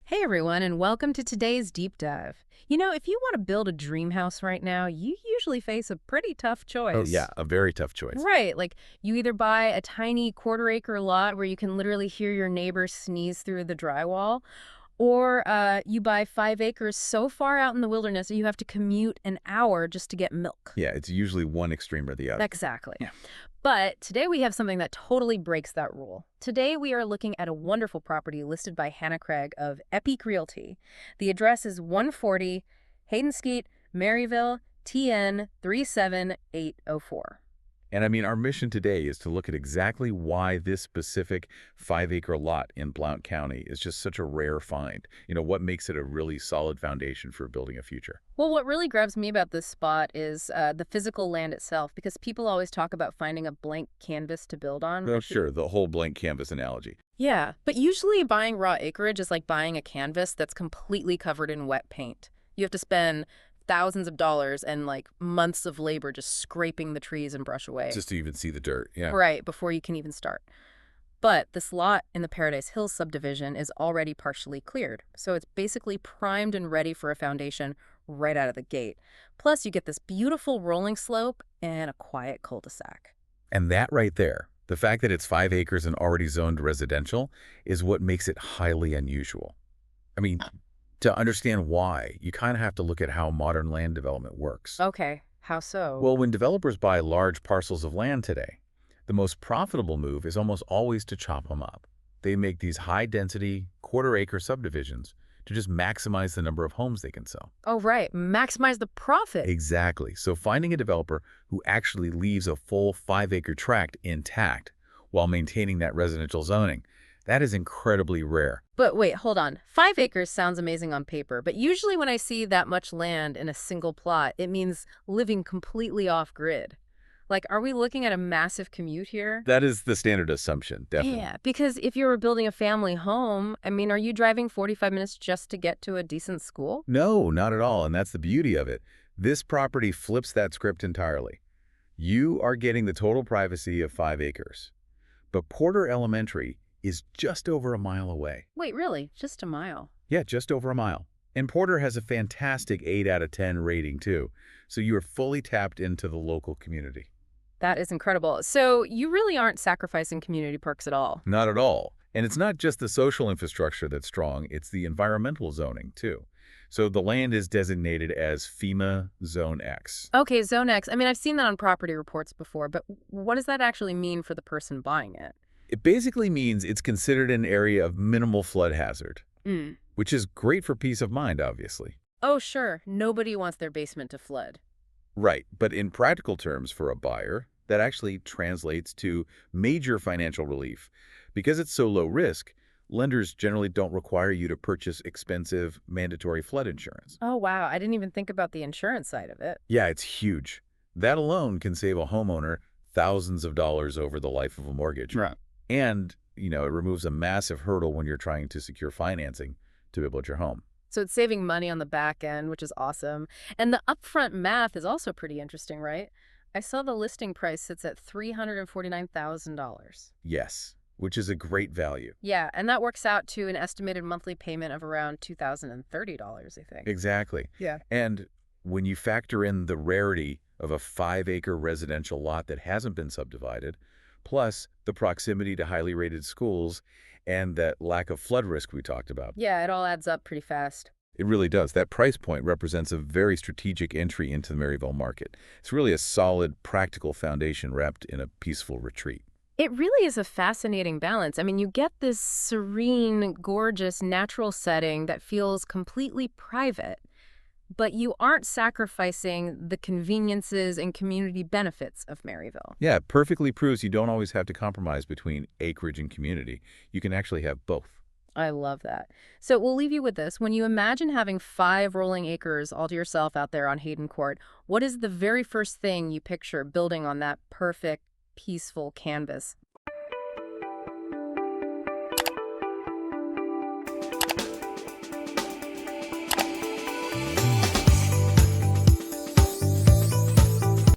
Hey everyone, and welcome to today's deep dive. If you want to build a dream house right now, you usually face a pretty tough Oh, yeah, choice. a very tough choice. Right, like you either buy a tiny quarter-acre lot where you can literally hear your neighbor sneeze through the drywall, or you buy 5 acres so far out in the wilderness that you have to commute an hour just to get milk. Yeah, it's usually one extreme or the other. Exactly. Yeah. But today we have something that totally breaks that rule. Today we are looking at a wonderful property listed by Hannah Craig of Epique Realty. The address is 140 Hayden Ct, Maryville, TN 37804. And I mean, our mission today is to look at exactly why this specific 5-acre lot in Blount County is just such a rare find. What makes it a really solid foundation for building a future. Well, what really grabs me about this spot is the physical land itself, because people always talk about finding a blank canvas to build on. Oh, sure, the whole blank canvas analogy. Yeah, but usually buying raw acreage is like buying a canvas that's completely covered in wet paint. You have to spend thousands of dollars and like months of labor just scraping the trees and brush away. Just to even see the dirt, yeah. Right, before you can even start. But this lot in the Paradise Hills subdivision is already partially cleared, so it's basically primed and ready for a foundation right out of the gate. Plus, you get this beautiful rolling slope and a quiet cul-de-sac. And that right there, the fact that it's 5 acres and already zoned residential, is what makes it highly unusual. I mean, to understand why, you kind of have to look at how modern land development works. Okay, how so? Well, when developers buy large parcels of land today, the most profitable move is almost always to chop them up. They make these high-density, quarter-acre subdivisions to just maximize the number of homes they can sell. Oh, right, maximize the profit. Exactly. So finding a developer who actually leaves a full 5-acre tract intact while maintaining that residential zoning, that is incredibly rare. But wait, hold on. 5 acres sounds amazing on paper, but usually when I see that much land in a single plot, it means living completely off-grid. Like, are we looking at a massive commute here? That is the standard assumption, definitely. Yeah, because if you were building a family home, are you driving 45 minutes just to get to a decent school? No, not at all, and that's the beauty of it. This property flips that script entirely. You are getting the total privacy of 5 acres. But Porter Elementary is just over a mile away. Wait, really? Just a mile? Yeah, just over a mile. And Porter has a fantastic 8 out of 10 rating, too. So you are fully tapped into the local community. That is incredible. So you really aren't sacrificing community perks at all? Not at all. And it's not just the social infrastructure that's strong, it's the environmental zoning, too. So the land is designated as FEMA Zone X. Okay, Zone X. I've seen that on property reports before, but what does that actually mean for the person buying it? It basically means it's considered an area of minimal flood hazard, which is great for peace of mind, obviously. Oh, sure. Nobody wants their basement to flood. Right, but in practical terms for a buyer, that actually translates to major financial relief. Because it's so low risk, lenders generally don't require you to purchase expensive mandatory flood insurance. Oh, wow. I didn't even think about the insurance side of it. Yeah, it's huge. That alone can save a homeowner thousands of dollars over the life of a mortgage. Right. And, it removes a massive hurdle when you're trying to secure financing to build your home. So it's saving money on the back end, which is awesome. And the upfront math is also pretty interesting, right? I saw the listing price sits at $349,000. Yes, which is a great value. Yeah, and that works out to an estimated monthly payment of around $2,030, I think. Exactly. Yeah. And when you factor in the rarity of a 5-acre residential lot that hasn't been subdivided, plus the proximity to highly rated schools and that lack of flood risk we talked about. Yeah, it all adds up pretty fast. It really does. That price point represents a very strategic entry into the Maryville market. It's really a solid, practical foundation wrapped in a peaceful retreat. It really is a fascinating balance. You get this serene, gorgeous, natural setting that feels completely private, but you aren't sacrificing the conveniences and community benefits of Maryville. Yeah, it perfectly proves you don't always have to compromise between acreage and community. You can actually have both. I love that. So we'll leave you with this. When you imagine having 5 rolling acres all to yourself out there on Hayden Court, what is the very first thing you picture building on that perfect, peaceful canvas?